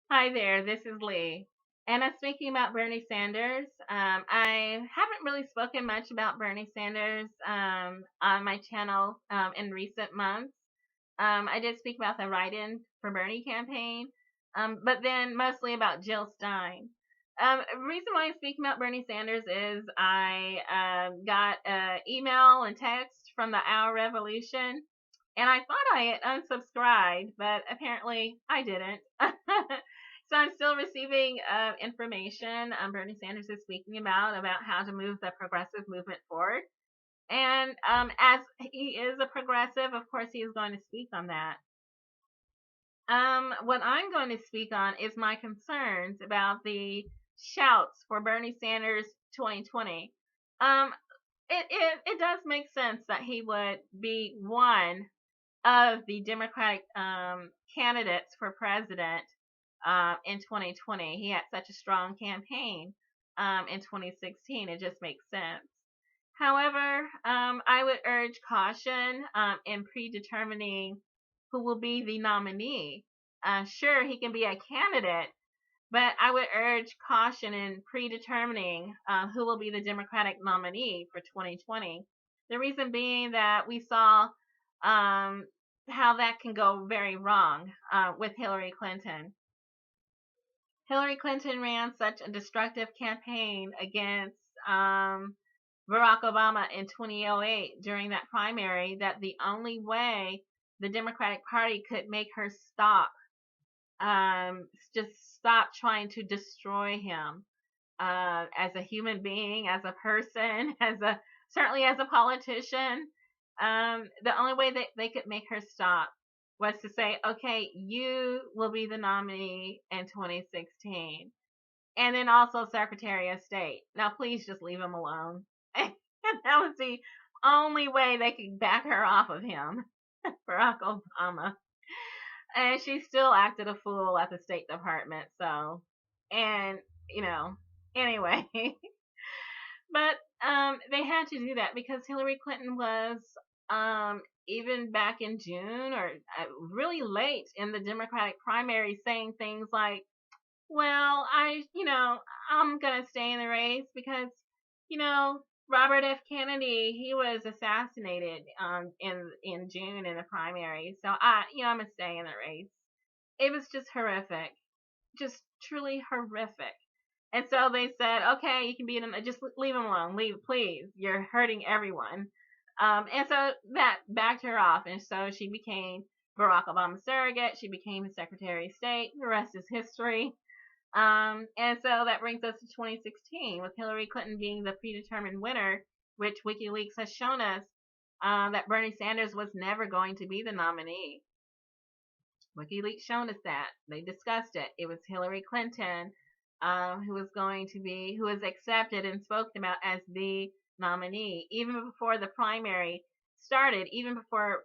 Hi there, this is Lee. And I'm speaking about Bernie Sanders. I haven't really spoken much about Bernie Sanders on my channel in recent months. I did speak about the write in for Bernie campaign, but then mostly about Jill Stein. The reason why I'm speaking about Bernie Sanders is I got an email and text from the Our Revolution, and I thought I had unsubscribed, but apparently I didn't. So I'm still receiving information Bernie Sanders is speaking about how to move the progressive movement forward. And as he is a progressive, of course, he is going to speak on that. What I'm going to speak on is my concerns about the shouts for Bernie Sanders 2020. Um, it does make sense that he would be one of the Democratic candidates for president in 2020. He had such a strong campaign in 2016. It just makes sense. However, I would urge caution in predetermining who will be the nominee. Sure, he can be a candidate, but I would urge caution in predetermining who will be the Democratic nominee for 2020. The reason being that we saw how that can go very wrong with Hillary Clinton. Hillary Clinton ran such a destructive campaign against Barack Obama in 2008 during that primary that the only way the Democratic Party could make her stop, just stop trying to destroy him as a human being, as a person, as a certainly as a politician. The only way that they could make her stop was to say, okay, you will be the nominee in 2016. And then also Secretary of State. Now, please just leave him alone. And that was the only way they could back her off of him, Barack Obama. And she still acted a fool at the State Department. So, and, you know, anyway. But they had to do that because Hillary Clinton was even back in June or really late in the Democratic primary saying things like, well, I'm going to stay in the race because, you know, Robert F. Kennedy, he was assassinated in June in the primary. So I'm going to stay in the race. It was just horrific. Just truly horrific. And so they said, okay, you can be in, just leave him alone. Leave, please. You're hurting everyone. And so that backed her off. And so she became Barack Obama's surrogate. She became his Secretary of State. The rest is history. And so that brings us to 2016 with Hillary Clinton being the predetermined winner, which WikiLeaks has shown us that Bernie Sanders was never going to be the nominee. WikiLeaks shown us that. They discussed it. It was Hillary Clinton who was accepted and spoken about as the nominee, even before the primary started, even before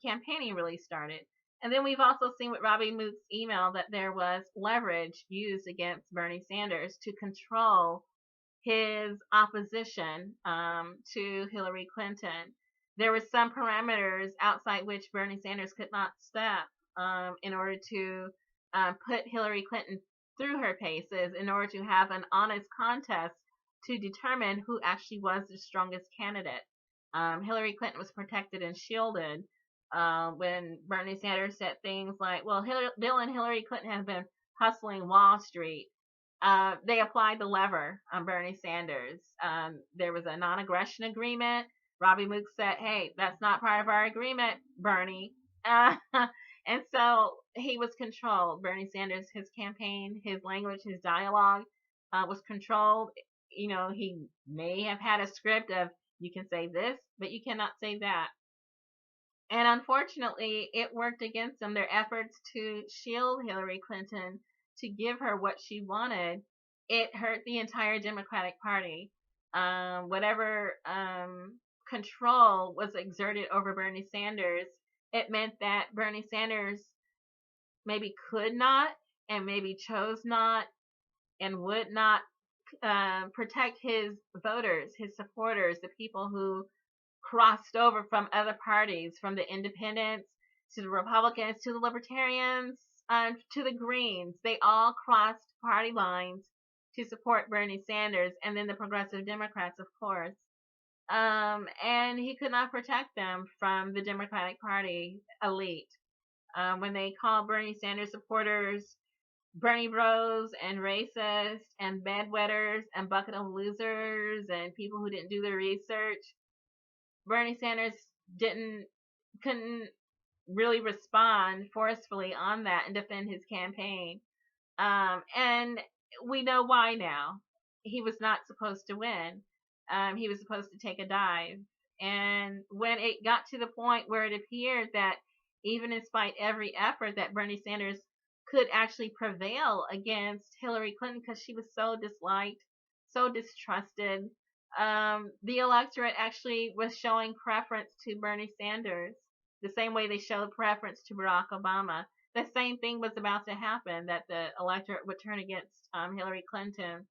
campaigning really started. And then we've also seen with Robbie Moore's email that there was leverage used against Bernie Sanders to control his opposition to Hillary Clinton. There were some parameters outside which Bernie Sanders could not step in order to put Hillary Clinton through her paces in order to have an honest contest to determine who actually was the strongest candidate. Hillary Clinton was protected and shielded when Bernie Sanders said things like, well, Bill and Hillary Clinton have been hustling Wall Street. They applied the lever on Bernie Sanders. There was a non-aggression agreement. Robbie Mook said, hey, that's not part of our agreement, Bernie. And so he was controlled. Bernie Sanders, his campaign, his language, his dialogue was controlled. You know, he may have had a script of, you can say this, but you cannot say that. And unfortunately, it worked against them. Their efforts to shield Hillary Clinton, to give her what she wanted, it hurt the entire Democratic Party. Whatever control was exerted over Bernie Sanders, it meant that Bernie Sanders maybe could not and maybe chose not and would not protect his voters, his supporters, the people who crossed over from other parties, from the independents to the Republicans to the Libertarians. to the Greens. They all crossed party lines to support Bernie Sanders, and then the Progressive Democrats, of course. And he could not protect them from the Democratic Party elite. When they called Bernie Sanders supporters Bernie bros and racist and bedwetters and bucket of losers and people who didn't do their research, Bernie Sanders couldn't really respond forcefully on that and defend his campaign. And we know why now. He was not supposed to win. He was supposed to take a dive. And when it got to the point where it appeared that even in spite every effort that Bernie Sanders could actually prevail against Hillary Clinton because she was so disliked, so distrusted, the electorate actually was showing preference to Bernie Sanders the same way they showed preference to Barack Obama. The same thing was about to happen, that the electorate would turn against Hillary Clinton.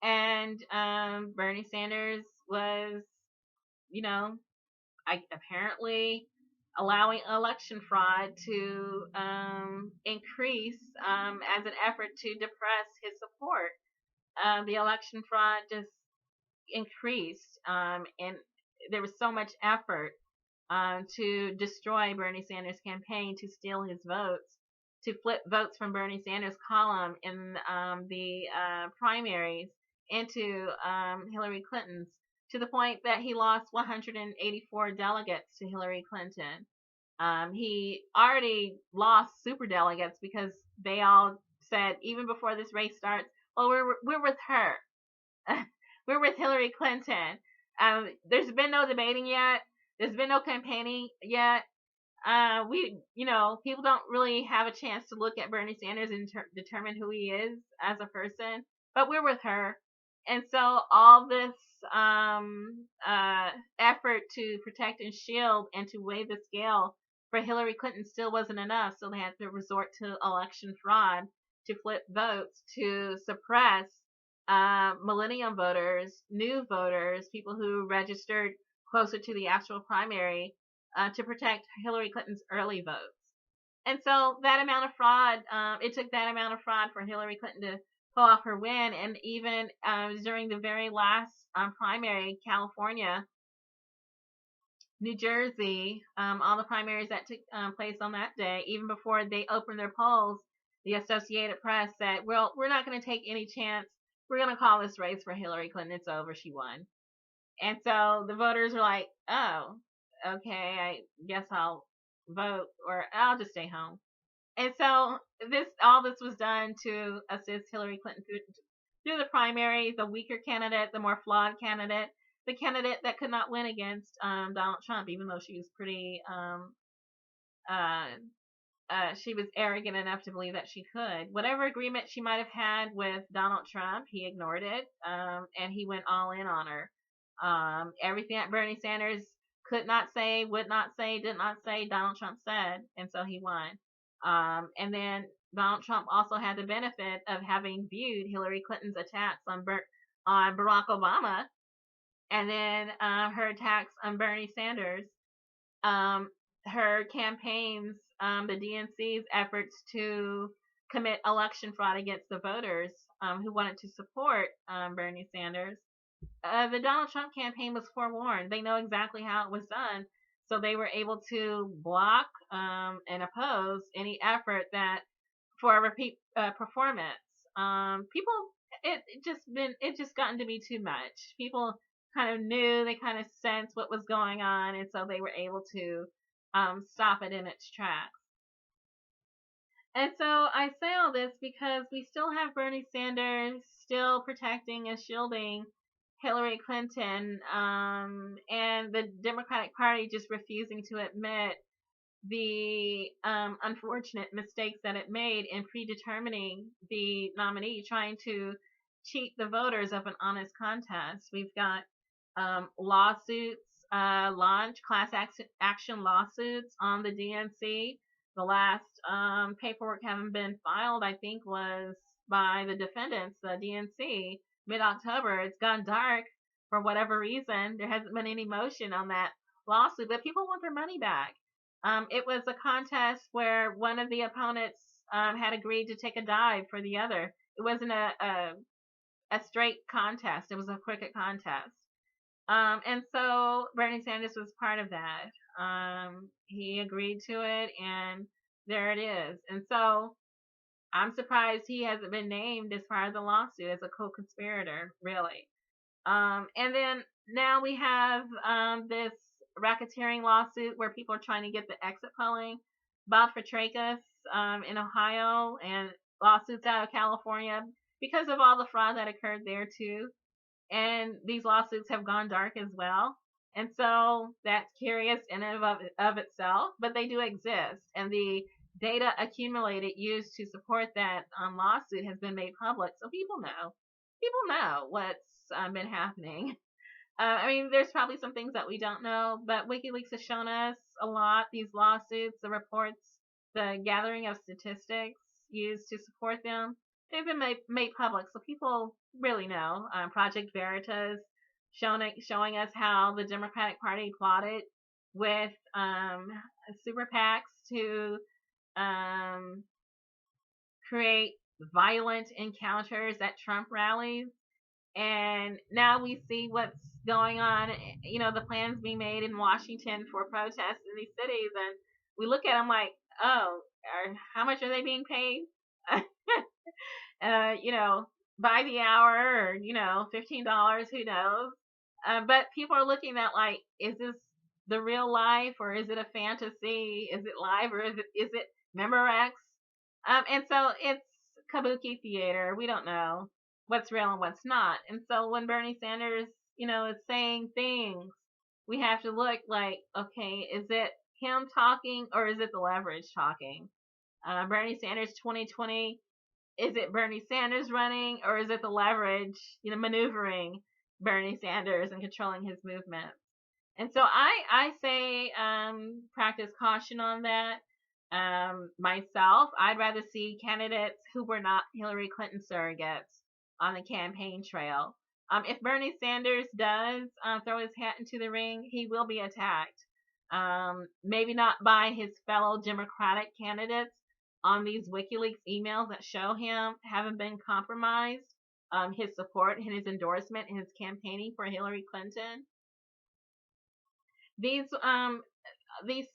And Bernie Sanders was, apparently allowing election fraud to increase as an effort to depress his support. The election fraud just increased, and there was so much effort to destroy Bernie Sanders' campaign, to steal his votes, to flip votes from Bernie Sanders' column in the primaries into Hillary Clinton's, to the point that he lost 184 delegates to Hillary Clinton. He already lost super delegates because they all said, even before this race starts, well, we're with her. We're with Hillary Clinton. There's been no debating yet. There's been no campaigning yet. People don't really have a chance to look at Bernie Sanders and determine who he is as a person, but we're with her. And so all this effort to protect and shield and to weigh the scale for Hillary Clinton still wasn't enough. So they had to resort to election fraud to flip votes, to suppress millennium voters, new voters, people who registered closer to the actual primary, to protect Hillary Clinton's early votes. And so that amount of fraud, it took that amount of fraud for Hillary Clinton to pull off her win. And even during the very last primary, California, New Jersey, all the primaries that took place on that day, even before they opened their polls, the Associated Press said, well, we're not going to take any chance. We're going to call this race for Hillary Clinton. It's over. She won. And so the voters are like, oh, okay, I guess I'll vote, or I'll just stay home. And so all this was done to assist Hillary Clinton through the primary, the weaker candidate, the more flawed candidate, the candidate that could not win against Donald Trump, even though she was pretty, she was arrogant enough to believe that she could. Whatever agreement she might have had with Donald Trump, he ignored it, and he went all in on her. Everything that Bernie Sanders could not say, would not say, did not say, Donald Trump said, and so he won. And then Donald Trump also had the benefit of having viewed Hillary Clinton's attacks on Barack Obama, and then her attacks on Bernie Sanders, her campaigns, the DNC's efforts to commit election fraud against the voters who wanted to support Bernie Sanders. The Donald Trump campaign was forewarned. They know exactly how it was done, so they were able to block and oppose any effort for a repeat performance. It just gotten to be too much. People kind of knew, they kind of sensed what was going on, and so they were able to stop it in its tracks. And so I say all this because we still have Bernie Sanders still protecting and shielding Hillary Clinton, and the Democratic Party just refusing to admit the unfortunate mistakes that it made in predetermining the nominee, trying to cheat the voters of an honest contest. We've got lawsuits launched, class action lawsuits on the DNC. The last paperwork having been filed, I think, was by the defendants, the DNC, mid-October. It's gone dark for whatever reason. There hasn't been any motion on that lawsuit, but people want their money back. It was a contest where one of the opponents had agreed to take a dive for the other. It wasn't a straight contest. It was a cricket contest. And so Bernie Sanders was part of that. He agreed to it, and there it is. And so I'm surprised he hasn't been named as part of the lawsuit as a co-conspirator, really. And then now we have this racketeering lawsuit where people are trying to get the exit polling. Bob Fitrakis in Ohio, and lawsuits out of California because of all the fraud that occurred there too. And these lawsuits have gone dark as well. And so that's curious in and of itself, but they do exist. And the data accumulated used to support that lawsuit has been made public. So people know. People know what's been happening. I mean, there's probably some things that we don't know, but WikiLeaks has shown us a lot. These lawsuits, the reports, the gathering of statistics used to support them, they've been made public, so people really know. Project Veritas showing us how the Democratic Party plotted with super PACs to create violent encounters at Trump rallies. And now we see what's going on, the plans being made in Washington for protests in these cities. And we look at them like, oh, how much are they being paid? By the hour, or, $15, who knows? But people are looking at like, is this the real life, or is it a fantasy? Is it live, or is it Memorex? And so it's kabuki theater. We don't know what's real and what's not. And so when Bernie Sanders, is saying things, we have to look like, okay, is it him talking, or is it the leverage talking? Bernie Sanders 2020, is it Bernie Sanders running, or is it the leverage, maneuvering Bernie Sanders and controlling his movement? And so I say practice caution on that. Myself, I'd rather see candidates who were not Hillary Clinton surrogates on the campaign trail. If Bernie Sanders does throw his hat into the ring, he will be attacked. Maybe not by his fellow Democratic candidates on these WikiLeaks emails that show him having been compromised, his support and his endorsement and his campaigning for Hillary Clinton. These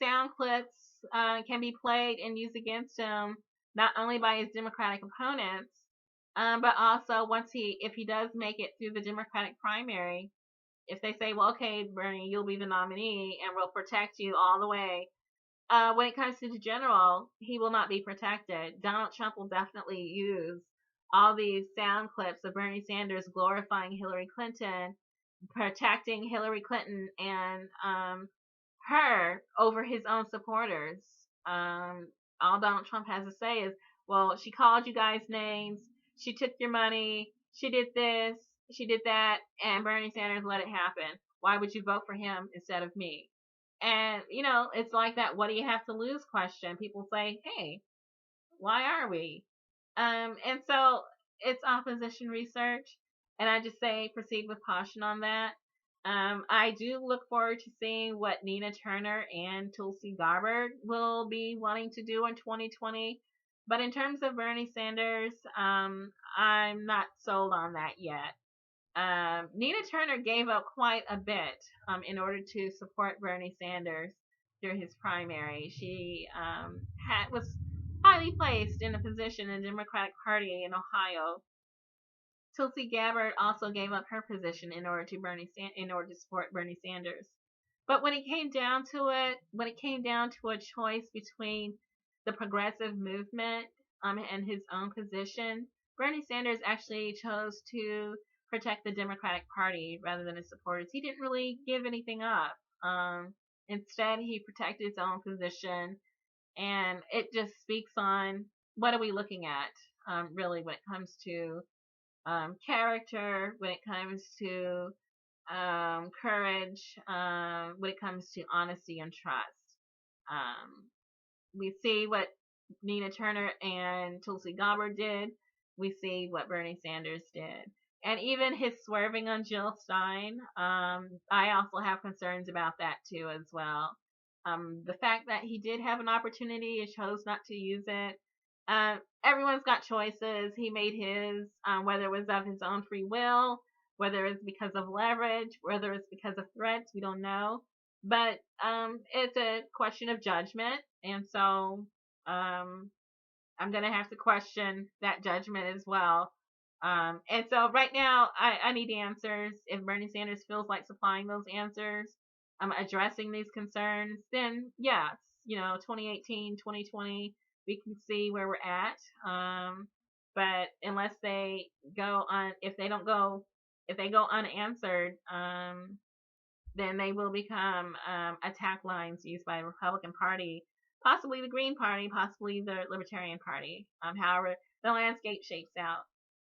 sound clips can be played and used against him not only by his Democratic opponents, but also if he does make it through the Democratic primary. If they say, well, okay, Bernie, you'll be the nominee and we'll protect you all the way. When it comes to the general, he will not be protected. Donald Trump will definitely use all these sound clips of Bernie Sanders glorifying Hillary Clinton, protecting Hillary Clinton and her over his own supporters. All Donald Trump has to say is, well, she called you guys names, she took your money, she did this, she did that, and Bernie Sanders let it happen. Why would you vote for him instead of me? And, it's like that what do you have to lose question. People say, hey, why are we? And so it's opposition research, and I just say proceed with caution on that. I do look forward to seeing what Nina Turner and Tulsi Gabbard will be wanting to do in 2020. But in terms of Bernie Sanders, I'm not sold on that yet. Nina Turner gave up quite a bit in order to support Bernie Sanders through his primary. She was highly placed in a position in the Democratic Party in Ohio. Tulsi Gabbard also gave up her position in order to support Bernie Sanders. But when it came down to a choice between the progressive movement and his own position, Bernie Sanders actually chose to protect the Democratic Party rather than his supporters. He didn't really give anything up. Instead, he protected his own position, and it just speaks on what are we looking at, really, when it comes to character, when it comes to courage, when it comes to honesty and trust. We see what Nina Turner and Tulsi Gabbard did. We see what Bernie Sanders did. And even his swerving on Jill Stein, I also have concerns about that too as well. The fact that he did have an opportunity and chose not to use it. Everyone's got choices. He made his, whether it was of his own free will, whether it's because of leverage, whether it's because of threats, we don't know. But it's a question of judgment, and so I'm going to have to question that judgment as well. And so right now, I need answers. If Bernie Sanders feels like supplying those answers, addressing these concerns, then yes, 2018, 2020, we can see where we're at. But unless they go on, if they go unanswered, then they will become attack lines used by the Republican Party, possibly the Green Party, possibly the Libertarian Party. However, the landscape shapes out.